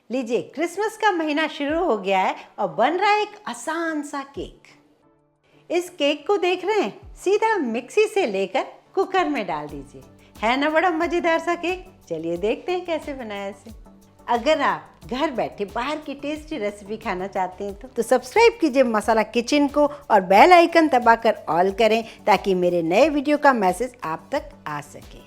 लीजिए, क्रिसमस का महीना शुरू हो गया है और बन रहा है एक आसान सा केक। इस केक को देख रहे हैं, सीधा मिक्सी से लेकर कुकर में डाल दीजिए। है ना बड़ा मज़ेदार सा केक। चलिए देखते हैं कैसे बनाया इसे। अगर आप घर बैठे बाहर की टेस्टी रेसिपी खाना चाहते हैं तो सब्सक्राइब कीजिए मसाला किचन को और बेल आइकन दबाकर ऑल करें ताकि मेरे नए वीडियो का मैसेज आप तक आ सके।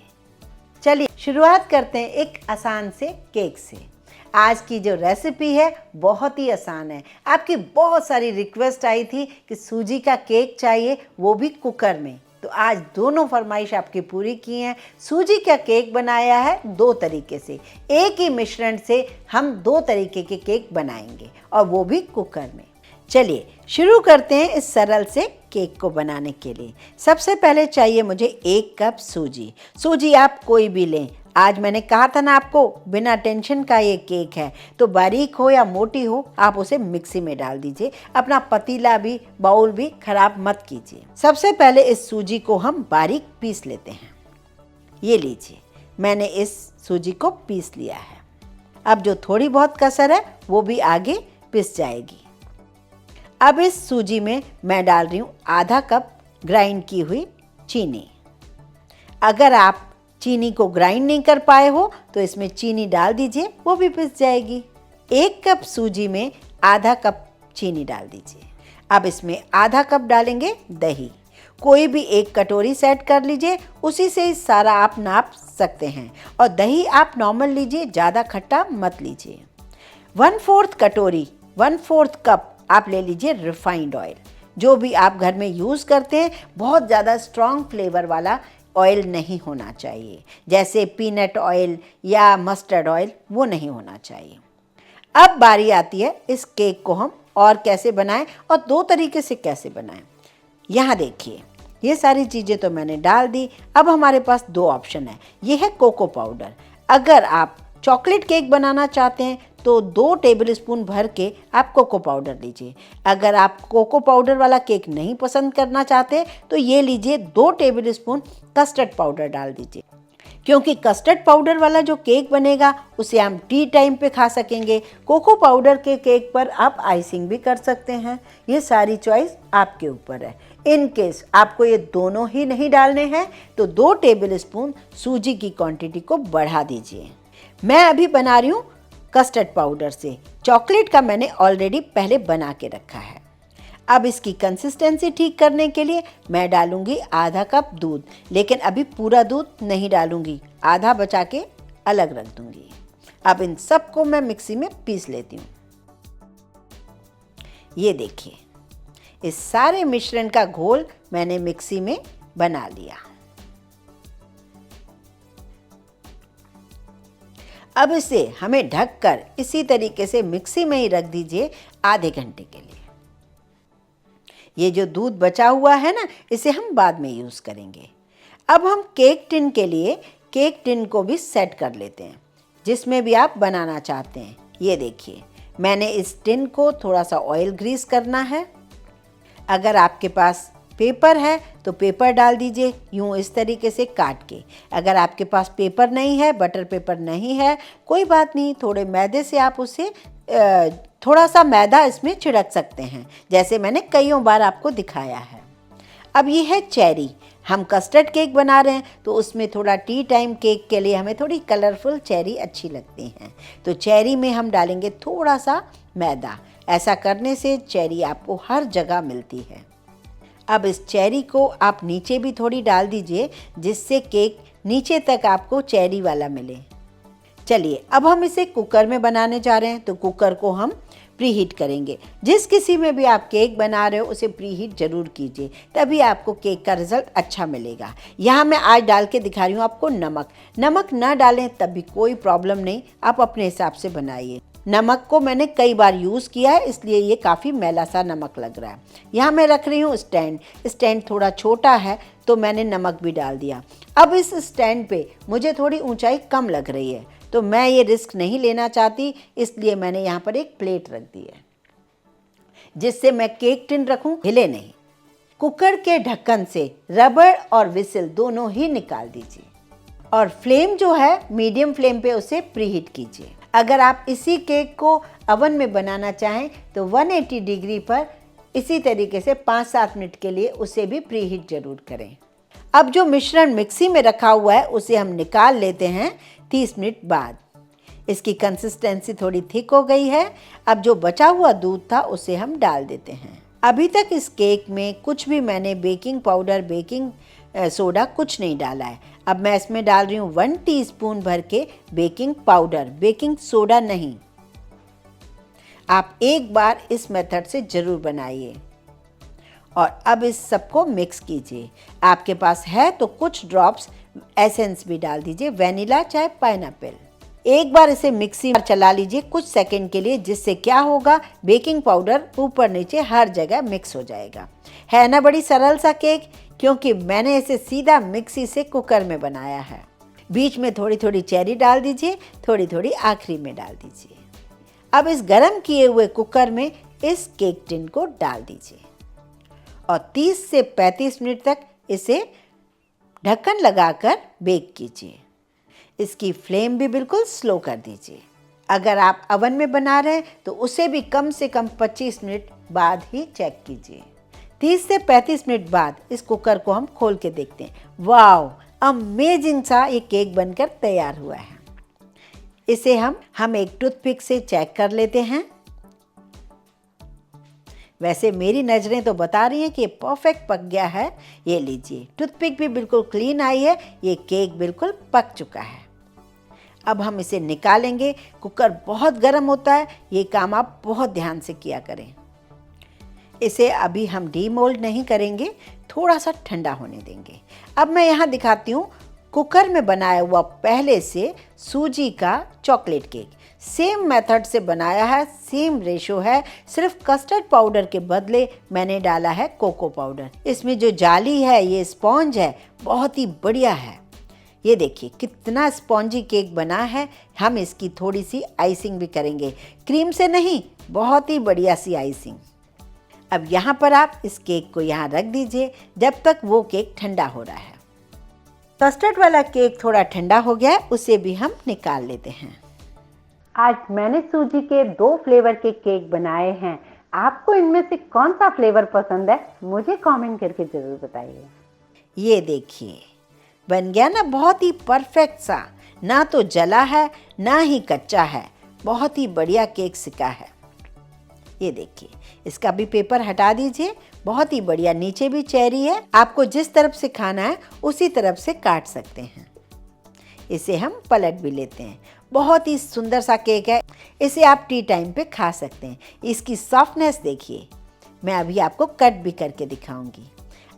चलिए शुरुआत करते हैं एक आसान से केक से। आज की जो रेसिपी है बहुत ही आसान है। आपकी बहुत सारी रिक्वेस्ट आई थी कि सूजी का केक चाहिए, वो भी कुकर में। तो आज दोनों फरमाइश आपकी पूरी की हैं। सूजी का केक बनाया है दो तरीके से। एक ही मिश्रण से हम दो तरीके के केक बनाएंगे और वो भी कुकर में। चलिए शुरू करते हैं इस सरल से केक को बनाने के लिए। सबसे पहले चाहिए मुझे 1 कप सूजी। सूजी आप कोई भी लें। आज मैंने कहा था ना आपको, बिना टेंशन का ये केक है, तो बारीक हो या मोटी हो आप उसे मिक्सी में डाल दीजिए। अपना पतीला भी बाउल भी खराब मत कीजिए। सबसे पहले इस सूजी को हम बारीक पीस लेते हैं। ये लीजिए, मैंने इस सूजी को पीस लिया है। अब जो थोड़ी बहुत कसर है वो भी आगे पिस जाएगी। अब इस सूजी में मैं डाल रही हूँ आधा कप ग्राइंड की हुई चीनी। अगर आप चीनी को ग्राइंड नहीं कर पाए हो तो इसमें चीनी डाल दीजिए, वो भी पिस जाएगी। 1 कप सूजी में आधा कप चीनी डाल दीजिए। अब इसमें आधा कप डालेंगे दही। कोई भी 1 कटोरी सेट कर लीजिए, उसी से सारा आप नाप सकते हैं। और दही आप नॉर्मल लीजिए, ज़्यादा खट्टा मत लीजिए। 1/4 कटोरी 1/4 कप आप ले लीजिए रिफाइंड ऑयल। जो भी आप घर में यूज़ करते हैं, बहुत ज़्यादा स्ट्रॉन्ग फ्लेवर वाला ऑयल नहीं होना चाहिए, जैसे पीनट ऑयल या मस्टर्ड ऑयल, वो नहीं होना चाहिए। अब बारी आती है इस केक को हम और कैसे बनाएं और दो तरीके से कैसे बनाएं। यहाँ देखिए, ये सारी चीज़ें तो मैंने डाल दी। अब हमारे पास 2 ऑप्शन है। ये है कोको पाउडर। अगर आप चॉकलेट केक बनाना चाहते हैं तो 2 टेबलस्पून भर के आप कोको पाउडर लीजिए। अगर आप कोको पाउडर वाला केक नहीं पसंद करना चाहते तो ये लीजिए, 2 टेबलस्पून कस्टर्ड पाउडर डाल दीजिए। क्योंकि कस्टर्ड पाउडर वाला जो केक बनेगा उसे हम टी टाइम पे खा सकेंगे। कोको पाउडर के केक पर आप आइसिंग भी कर सकते हैं। ये सारी चॉइस आपके ऊपर है। इन केस आपको ये दोनों ही नहीं डालने हैं तो 2 टेबलस्पून सूजी की क्वांटिटी को बढ़ा दीजिए। मैं अभी बना रही हूँ कस्टर्ड पाउडर से। चॉकलेट का मैंने ऑलरेडी पहले बना के रखा है। अब इसकी कंसिस्टेंसी ठीक करने के लिए मैं डालूंगी आधा कप दूध, लेकिन अभी पूरा दूध नहीं डालूंगी, आधा बचा के अलग रख दूंगी। अब इन सबको मैं मिक्सी में पीस लेती हूँ। ये देखिए, इस सारे मिश्रण का घोल मैंने मिक्सी में बना लिया। अब इसे हमें ढककर इसी तरीके से मिक्सी में ही रख दीजिए आधे घंटे के लिए। ये जो दूध बचा हुआ है ना, इसे हम बाद में यूज़ करेंगे। अब हम केक टिन के लिए केक टिन को भी सेट कर लेते हैं, जिसमें भी आप बनाना चाहते हैं। ये देखिए, मैंने इस टिन को थोड़ा सा ऑयल ग्रीस करना है। अगर आपके पास पेपर है तो पेपर डाल दीजिए, यूँ इस तरीके से काट के। अगर आपके पास पेपर नहीं है, बटर पेपर नहीं है, कोई बात नहीं, थोड़े मैदे से आप उसे थोड़ा सा मैदा इसमें छिड़क सकते हैं, जैसे मैंने कईयों बार आपको दिखाया है। अब ये है चेरी। हम कस्टर्ड केक बना रहे हैं तो उसमें थोड़ा टी टाइम केक के लिए हमें थोड़ी कलरफुल चेरी अच्छी लगती हैं। तो चेरी में हम डालेंगे थोड़ा सा मैदा। ऐसा करने से चेरी आपको हर जगह मिलती है। अब इस चेरी को आप नीचे भी थोड़ी डाल दीजिए, जिससे केक नीचे तक आपको चेरी वाला मिले। चलिए, अब हम इसे कुकर में बनाने जा रहे हैं, तो कुकर को हम प्रीहीट करेंगे। जिस किसी में भी आप केक बना रहे हो उसे प्रीहीट जरूर कीजिए, तभी आपको केक का रिजल्ट अच्छा मिलेगा। यहाँ मैं आज डाल के दिखा रही हूँ आपको नमक। नमक ना डालें तब भी कोई प्रॉब्लम नहीं, आप अपने हिसाब से बनाइए। नमक को मैंने कई बार यूज़ किया है, इसलिए ये काफ़ी मैला सा नमक लग रहा है। यहाँ मैं रख रही हूँ स्टैंड। स्टैंड थोड़ा छोटा है तो मैंने नमक भी डाल दिया। अब इस स्टैंड पे मुझे थोड़ी ऊंचाई कम लग रही है, तो मैं ये रिस्क नहीं लेना चाहती, इसलिए मैंने यहाँ पर एक प्लेट रख दी है, जिससे मैं केक टिन रखूँ, हिले नहीं। कुकर के ढक्कन से रबड़ और विसिल दोनों ही निकाल दीजिए और फ्लेम जो है मीडियम फ्लेम पे उसे प्रीहीट कीजिए। अगर आप इसी केक को ओवन में बनाना चाहें तो 180 डिग्री पर इसी तरीके से 5-7 मिनट के लिए उसे भी प्री हीट जरूर करें। अब जो मिश्रण मिक्सी में रखा हुआ है उसे हम निकाल लेते हैं 30 मिनट बाद। इसकी कंसिस्टेंसी थोड़ी थिक हो गई है। अब जो बचा हुआ दूध था उसे हम डाल देते हैं। अभी तक इस केक में कुछ भी मैंने बेकिंग पाउडर, बेकिंग सोडा कुछ नहीं डाला है। अब मैं इसमें डाल रही हूँ 1 टीस्पून भर के बेकिंग पाउडर, बेकिंग सोडा नहीं। आप एक बार इस मेथड से ज़रूर बनाइए। और अब इस सबको मिक्स कीजिए। आपके पास है तो कुछ ड्रॉप्स एसेंस भी डाल दीजिए, वेनिला चाहे पाइनएप्पल। एक बार इसे मिक्सी में चला लीजिए कुछ सेकंड के लिए, जिससे क्या होगा, बेकिंग पाउडर ऊपर नीचे हर जगह मिक्स हो जाएगा। है ना बड़ी सरल सा केक, क्योंकि मैंने इसे सीधा मिक्सी से कुकर में बनाया है। बीच में थोड़ी थोड़ी चेरी डाल दीजिए, थोड़ी थोड़ी आखिरी में डाल दीजिए। अब इस गरम किए हुए कुकर में इस केक टिन को डाल दीजिए और 30 से 35 मिनट तक इसे ढक्कन लगाकर बेक कीजिए। इसकी फ्लेम भी बिल्कुल स्लो कर दीजिए। अगर आप ओवन में बना रहे हैं तो उसे भी कम से कम 25 मिनट बाद ही चेक कीजिए। 30 से 35 मिनट बाद इस कुकर को हम खोल के देखते हैं। वाओ, अमेजिंग सा ये केक बनकर तैयार हुआ है। इसे हम एक टूथपिक से चेक कर लेते हैं। वैसे मेरी नज़रें तो बता रही हैं कि ये परफेक्ट पक गया है। ये लीजिए, टूथपिक भी बिल्कुल क्लीन आई है। ये केक बिल्कुल पक चुका है। अब हम इसे निकालेंगे। कुकर बहुत गर्म होता है, ये काम आप बहुत ध्यान से किया करें। इसे अभी हम डीमोल्ड नहीं करेंगे, थोड़ा सा ठंडा होने देंगे। अब मैं यहाँ दिखाती हूँ कुकर में बनाया हुआ पहले से सूजी का चॉकलेट केक। सेम मेथड से बनाया है, सेम रेशो है, सिर्फ कस्टर्ड पाउडर के बदले मैंने डाला है कोको पाउडर। इसमें जो जाली है, ये स्पॉन्ज है, बहुत ही बढ़िया है। ये देखिए कितना स्पॉन्जी केक बना है। हम इसकी थोड़ी सी आइसिंग भी करेंगे, क्रीम से नहीं, बहुत ही बढ़िया सी आइसिंग। अब यहाँ पर आप इस केक को यहाँ रख दीजिए जब तक वो केक ठंडा हो रहा है। कस्टर्ड वाला केक थोड़ा ठंडा हो गया है, उसे भी हम निकाल लेते हैं। आज मैंने सूजी के 2 फ्लेवर के केक बनाए हैं। आपको इनमें से कौन सा फ्लेवर पसंद है, मुझे कमेंट करके ज़रूर बताइए। ये देखिए बन गया ना बहुत ही परफेक्ट सा, ना तो जला है ना ही कच्चा है, बहुत ही बढ़िया केक सिका है। ये देखिए, इसका भी पेपर हटा दीजिए, बहुत ही बढ़िया। नीचे भी चेरी है, आपको जिस तरफ से खाना है उसी तरफ से काट सकते हैं। इसे हम पलट भी लेते हैं। बहुत ही सुंदर सा केक है, इसे आप टी टाइम पे खा सकते हैं। इसकी सॉफ्टनेस देखिए, मैं अभी आपको कट भी करके दिखाऊंगी।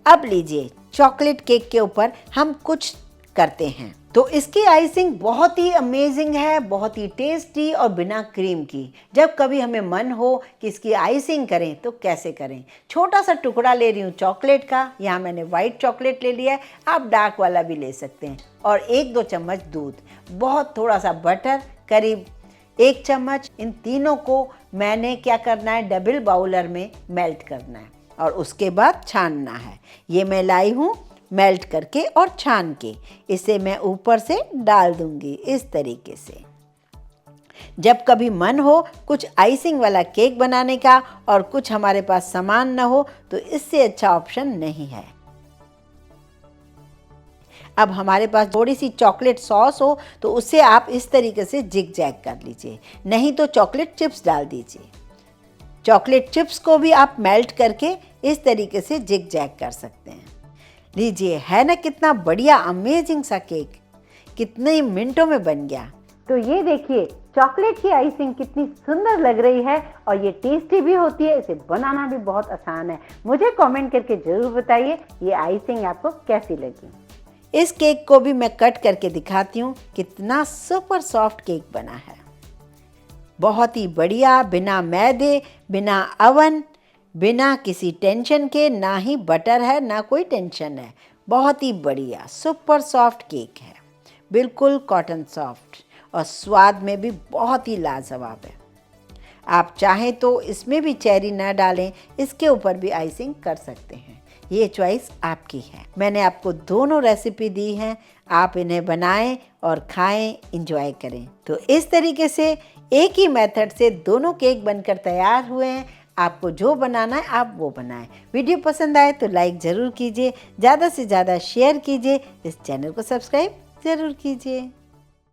अब लीजिए, चॉकलेट केक के ऊपर हम कुछ करते हैं। तो इसकी आइसिंग बहुत ही अमेजिंग है, बहुत ही टेस्टी और बिना क्रीम की। जब कभी हमें मन हो कि इसकी आइसिंग करें तो कैसे करें। छोटा सा टुकड़ा ले रही हूँ चॉकलेट का, यहाँ मैंने वाइट चॉकलेट ले लिया है, आप डार्क वाला भी ले सकते हैं। और 1-2 चम्मच दूध, बहुत थोड़ा सा बटर, करीब 1 चम्मच। इन तीनों को मैंने क्या करना है, डबल बाउलर में मेल्ट करना है और उसके बाद छानना है। ये मैं लाई हूँ मेल्ट करके और छान के, इसे मैं ऊपर से डाल दूंगी इस तरीके से। जब कभी मन हो कुछ आइसिंग वाला केक बनाने का और कुछ हमारे पास सामान न हो तो इससे अच्छा ऑप्शन नहीं है। अब हमारे पास थोड़ी सी चॉकलेट सॉस हो तो उससे आप इस तरीके से जिग जैग कर लीजिए, नहीं तो चॉकलेट चिप्स डाल दीजिए। चॉकलेट चिप्स को भी आप मेल्ट करके इस तरीके से जिग जैग कर सकते हैं। लीजिए, है ना कितना बढ़िया अमेजिंग सा केक, कितने ही मिनटों में बन गया। तो ये देखिए, चॉकलेट की आइसिंग कितनी सुंदर लग रही है और ये टेस्टी भी होती है। इसे बनाना भी बहुत आसान है। मुझे कमेंट करके जरूर बताइए ये आइसिंग आपको कैसी लगी। इस केक को भी मैं कट करके दिखाती हूँ, कितना सुपर सॉफ्ट केक बना है, बहुत ही बढ़िया, बिना मैदे, बिना अवन, बिना किसी टेंशन के। ना ही बटर है ना कोई टेंशन है, बहुत ही बढ़िया सुपर सॉफ्ट केक है, बिल्कुल कॉटन सॉफ्ट और स्वाद में भी बहुत ही लाजवाब है। आप चाहें तो इसमें भी चेरी ना डालें, इसके ऊपर भी आइसिंग कर सकते हैं, ये चॉइस आपकी है। मैंने आपको दोनों रेसिपी दी हैं, आप इन्हें बनाएं और खाएं, इंजॉय करें। तो इस तरीके से एक ही मेथड से दोनों केक बनकर तैयार हुए हैं। आपको जो बनाना है आप वो बनाएं। वीडियो पसंद आए तो लाइक ज़रूर कीजिए, ज़्यादा से ज़्यादा शेयर कीजिए, इस चैनल को सब्सक्राइब ज़रूर कीजिए।